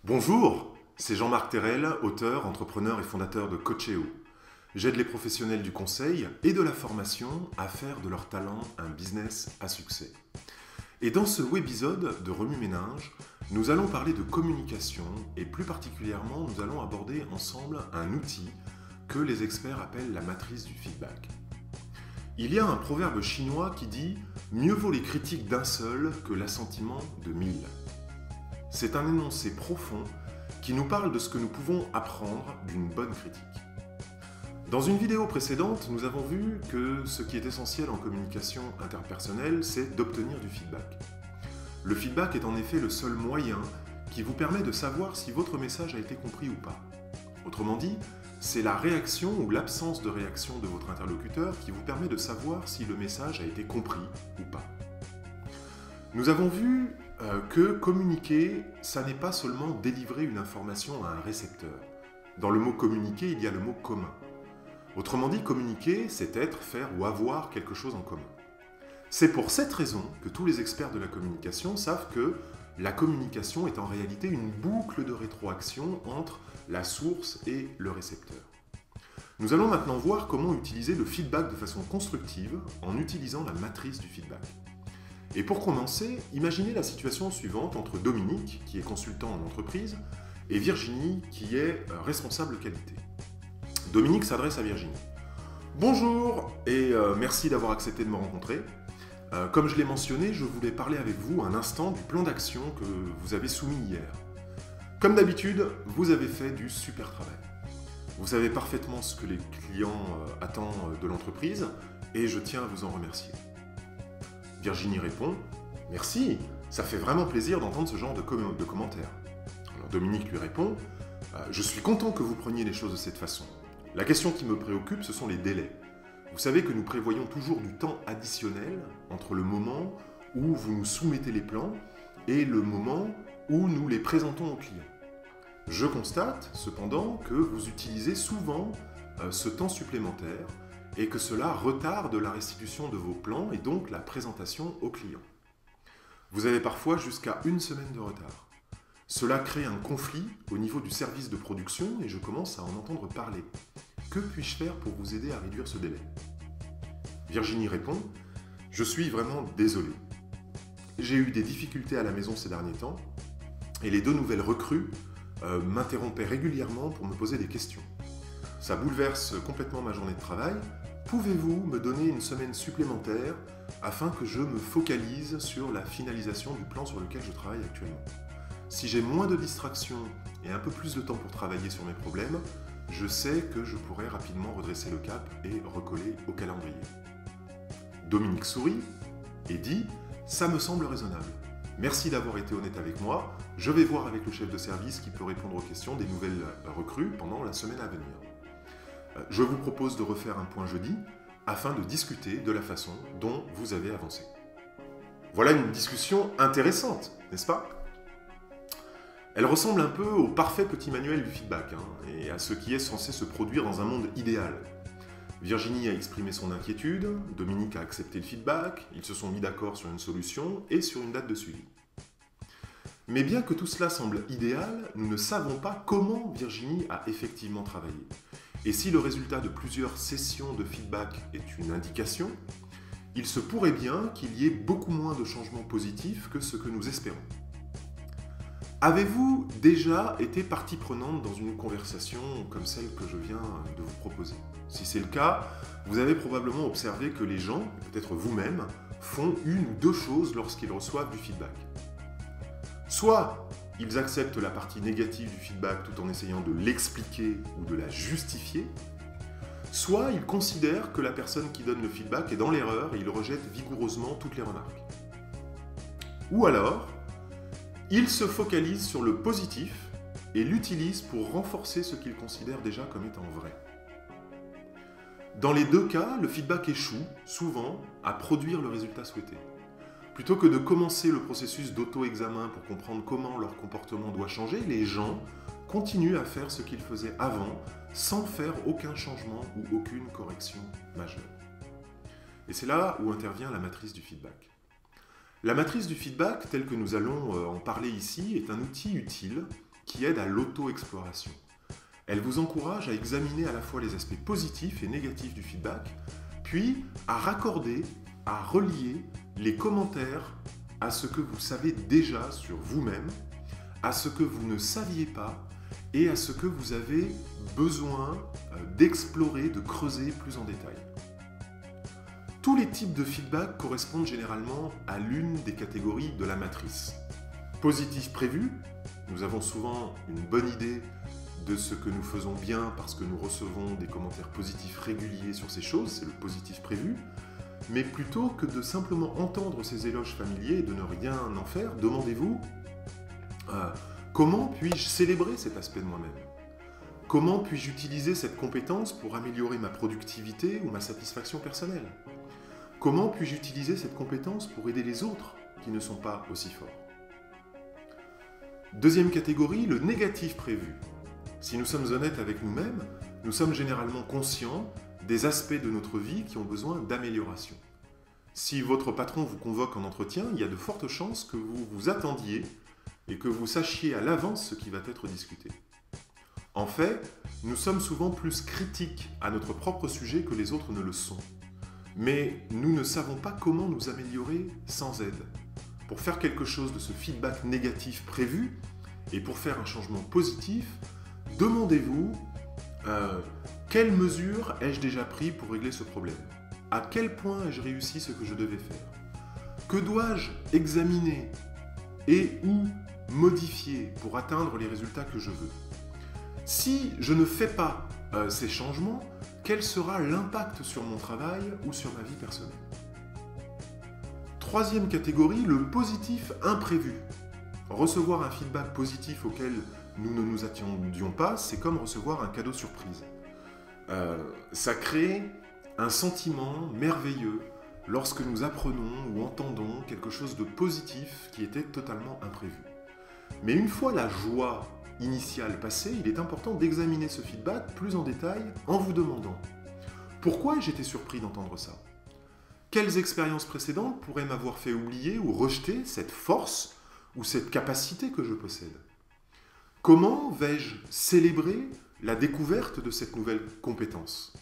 Bonjour, c'est Jean-Marc Terrel, auteur, entrepreneur et fondateur de Coachéo. J'aide les professionnels du conseil et de la formation à faire de leur talent un business à succès. Et dans ce webisode de Remue-Ménage, nous allons parler de communication et plus particulièrement, nous allons aborder ensemble un outil que les experts appellent la matrice du feedback. Il y a un proverbe chinois qui dit « Mieux vaut les critiques d'un seul que l'assentiment de 1000 ». C'est un énoncé profond qui nous parle de ce que nous pouvons apprendre d'une bonne critique. Dans une vidéo précédente, nous avons vu que ce qui est essentiel en communication interpersonnelle, c'est d'obtenir du feedback. Le feedback est en effet le seul moyen qui vous permet de savoir si votre message a été compris ou pas. Autrement dit, c'est la réaction ou l'absence de réaction de votre interlocuteur qui vous permet de savoir si le message a été compris ou pas. Nous avons vu que communiquer, ça n'est pas seulement délivrer une information à un récepteur. Dans le mot communiquer, il y a le mot commun. Autrement dit, communiquer, c'est être, faire ou avoir quelque chose en commun. C'est pour cette raison que tous les experts de la communication savent que la communication est en réalité une boucle de rétroaction entre la source et le récepteur. Nous allons maintenant voir comment utiliser le feedback de façon constructive en utilisant la matrice du feedback. Et pour commencer, imaginez la situation suivante entre Dominique, qui est consultant en entreprise, et Virginie, qui est responsable qualité. Dominique s'adresse à Virginie. Bonjour et merci d'avoir accepté de me rencontrer. Comme je l'ai mentionné, je voulais parler avec vous un instant du plan d'action que vous avez soumis hier. Comme d'habitude, vous avez fait du super travail. Vous savez parfaitement ce que les clients attendent de l'entreprise et je tiens à vous en remercier. Virginie répond « Merci, ça fait vraiment plaisir d'entendre ce genre de commentaires. » Alors Dominique lui répond « Je suis content que vous preniez les choses de cette façon. La question qui me préoccupe, ce sont les délais. Vous savez que nous prévoyons toujours du temps additionnel entre le moment où vous nous soumettez les plans et le moment où nous les présentons aux clients. Je constate cependant que vous utilisez souvent ce temps supplémentaire et que cela retarde la restitution de vos plans et donc la présentation aux clients. Vous avez parfois jusqu'à 1 semaine de retard. Cela crée un conflit au niveau du service de production et je commence à en entendre parler. Que puis-je faire pour vous aider à réduire ce délai ? Virginie répond « Je suis vraiment désolé. J'ai eu des difficultés à la maison ces derniers temps et les 2 nouvelles recrues m'interrompaient régulièrement pour me poser des questions. Ça bouleverse complètement ma journée de travail. Pouvez-vous me donner 1 semaine supplémentaire afin que je me focalise sur la finalisation du plan sur lequel je travaille actuellement ? Si j'ai moins de distractions et un peu plus de temps pour travailler sur mes problèmes, je sais que je pourrai rapidement redresser le cap et recoller au calendrier. » Dominique sourit et dit « Ça me semble raisonnable. Merci d'avoir été honnête avec moi. Je vais voir avec le chef de service qui peut répondre aux questions des nouvelles recrues pendant la semaine à venir. Je vous propose de refaire un point jeudi afin de discuter de la façon dont vous avez avancé. » Voilà une discussion intéressante, n'est-ce pas ? Elle ressemble un peu au parfait petit manuel du feedback et à ce qui est censé se produire dans un monde idéal. Virginie a exprimé son inquiétude, Dominique a accepté le feedback, ils se sont mis d'accord sur une solution et sur une date de suivi. Mais bien que tout cela semble idéal, nous ne savons pas comment Virginie a effectivement travaillé. Et si le résultat de plusieurs sessions de feedback est une indication, il se pourrait bien qu'il y ait beaucoup moins de changements positifs que ce que nous espérons. Avez-vous déjà été partie prenante dans une conversation comme celle que je viens de vous proposer ? Si c'est le cas, vous avez probablement observé que les gens, peut-être vous-même, font 1 ou 2 choses lorsqu'ils reçoivent du feedback. Soit ils acceptent la partie négative du feedback tout en essayant de l'expliquer ou de la justifier, soit ils considèrent que la personne qui donne le feedback est dans l'erreur et ils rejettent vigoureusement toutes les remarques. Ou alors, ils se focalisent sur le positif et l'utilisent pour renforcer ce qu'ils considèrent déjà comme étant vrai. Dans les 2 cas, le feedback échoue, souvent, à produire le résultat souhaité. Plutôt que de commencer le processus d'auto-examen pour comprendre comment leur comportement doit changer, les gens continuent à faire ce qu'ils faisaient avant, sans faire aucun changement ou aucune correction majeure. Et c'est là où intervient la matrice du feedback. La matrice du feedback, telle que nous allons en parler ici, est un outil utile qui aide à l'auto-exploration. Elle vous encourage à examiner à la fois les aspects positifs et négatifs du feedback, puis à raccorder, à relier les commentaires à ce que vous savez déjà sur vous-même, à ce que vous ne saviez pas et à ce que vous avez besoin d'explorer, de creuser plus en détail. Tous les types de feedback correspondent généralement à l'une des catégories de la matrice. Positif prévu, nous avons souvent une bonne idée de ce que nous faisons bien parce que nous recevons des commentaires positifs réguliers sur ces choses, c'est le positif prévu. Mais plutôt que de simplement entendre ces éloges familiers et de ne rien en faire, demandez-vous comment puis-je célébrer cet aspect de moi-même? Comment puis-je utiliser cette compétence pour améliorer ma productivité ou ma satisfaction personnelle? Comment puis-je utiliser cette compétence pour aider les autres qui ne sont pas aussi forts? Deuxième catégorie, le négatif prévu. Si nous sommes honnêtes avec nous-mêmes, nous sommes généralement conscients des aspects de notre vie qui ont besoin d'amélioration. Si votre patron vous convoque en entretien, il y a de fortes chances que vous vous attendiez et que vous sachiez à l'avance ce qui va être discuté. En fait, nous sommes souvent plus critiques à notre propre sujet que les autres ne le sont. Mais nous ne savons pas comment nous améliorer sans aide. Pour faire quelque chose de ce feedback négatif prévu et pour faire un changement positif, demandez-vous quelles mesures ai-je déjà pris pour régler ce problème? À quel point ai-je réussi ce que je devais faire? Que dois-je examiner et ou modifier pour atteindre les résultats que je veux? Si je ne fais pas ces changements, quel sera l'impact sur mon travail ou sur ma vie personnelle? Troisième catégorie, le positif imprévu. Recevoir un feedback positif auquel nous ne nous attendions pas, c'est comme recevoir un cadeau surprise. Ça crée un sentiment merveilleux lorsque nous apprenons ou entendons quelque chose de positif qui était totalement imprévu. Mais une fois la joie initiale passée, il est important d'examiner ce feedback plus en détail en vous demandant pourquoi j'étais surpris d'entendre ça? Quelles expériences précédentes pourraient m'avoir fait oublier ou rejeter cette force ou cette capacité que je possède? Comment vais-je célébrer la découverte de cette nouvelle compétence?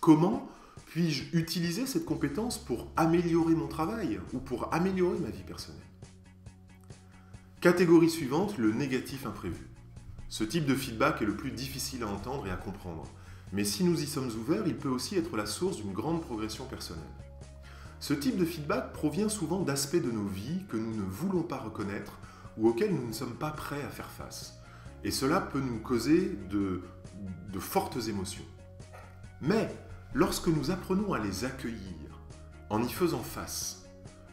Comment puis-je utiliser cette compétence pour améliorer mon travail ou pour améliorer ma vie personnelle? Catégorie suivante, le négatif imprévu. Ce type de feedback est le plus difficile à entendre et à comprendre, mais si nous y sommes ouverts, il peut aussi être la source d'une grande progression personnelle. Ce type de feedback provient souvent d'aspects de nos vies que nous ne voulons pas reconnaître ou auxquels nous ne sommes pas prêts à faire face. Et cela peut nous causer de fortes émotions. Mais lorsque nous apprenons à les accueillir en y faisant face,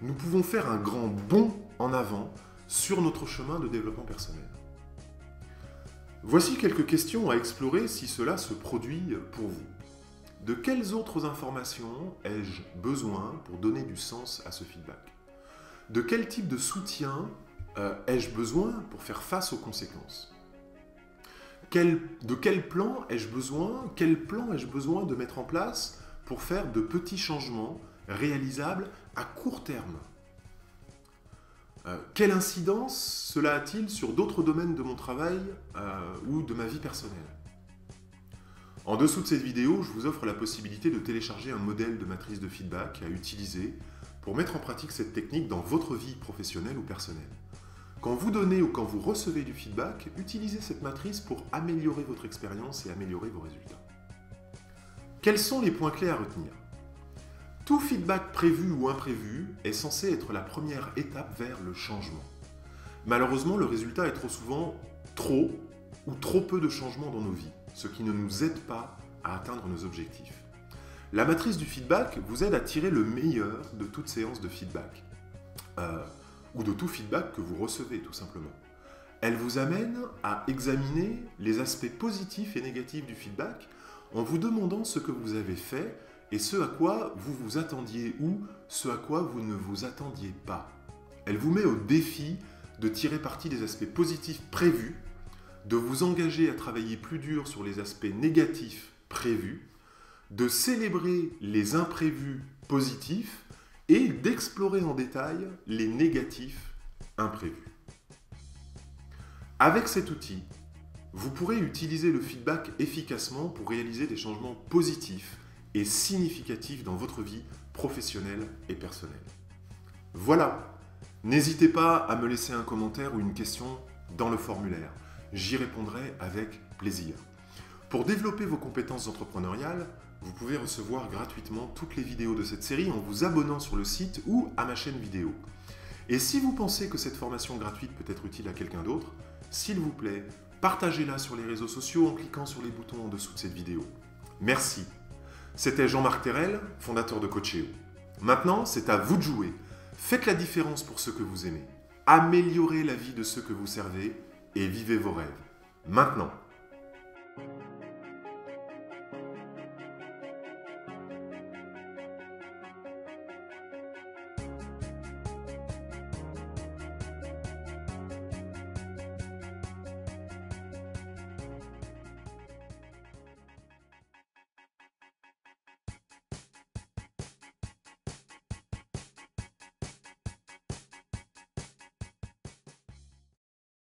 nous pouvons faire un grand bond en avant sur notre chemin de développement personnel. Voici quelques questions à explorer si cela se produit pour vous. De quelles autres informations ai-je besoin pour donner du sens à ce feedback? De quel type de soutien ai-je besoin pour faire face aux conséquences? De quel plan ai-je besoin de mettre en place pour faire de petits changements réalisables à court terme? Quelle incidence cela a-t-il sur d'autres domaines de mon travail ou de ma vie personnelle? En dessous de cette vidéo, je vous offre la possibilité de télécharger un modèle de matrice de feedback à utiliser pour mettre en pratique cette technique dans votre vie professionnelle ou personnelle. Quand vous donnez ou quand vous recevez du feedback, utilisez cette matrice pour améliorer votre expérience et améliorer vos résultats. Quels sont les points clés à retenir? Tout feedback prévu ou imprévu est censé être la première étape vers le changement. Malheureusement, le résultat est trop souvent trop ou trop peu de changements dans nos vies, ce qui ne nous aide pas à atteindre nos objectifs. La matrice du feedback vous aide à tirer le meilleur de toute séance de feedback, ou de tout feedback que vous recevez tout simplement. Elle vous amène à examiner les aspects positifs et négatifs du feedback en vous demandant ce que vous avez fait et ce à quoi vous vous attendiez ou ce à quoi vous ne vous attendiez pas. Elle vous met au défi de tirer parti des aspects positifs prévus, de vous engager à travailler plus dur sur les aspects négatifs prévus, de célébrer les imprévus positifs et d'explorer en détail les négatifs imprévus. Avec cet outil, vous pourrez utiliser le feedback efficacement pour réaliser des changements positifs et significatifs dans votre vie professionnelle et personnelle. Voilà, n'hésitez pas à me laisser un commentaire ou une question dans le formulaire. J'y répondrai avec plaisir. Pour développer vos compétences entrepreneuriales, vous pouvez recevoir gratuitement toutes les vidéos de cette série en vous abonnant sur le site ou à ma chaîne vidéo. Et si vous pensez que cette formation gratuite peut être utile à quelqu'un d'autre, s'il vous plaît, partagez-la sur les réseaux sociaux en cliquant sur les boutons en dessous de cette vidéo. Merci. C'était Jean-Marc Terrel, fondateur de Coacheo. Maintenant, c'est à vous de jouer. Faites la différence pour ceux que vous aimez. Améliorez la vie de ceux que vous servez et vivez vos rêves. Maintenant.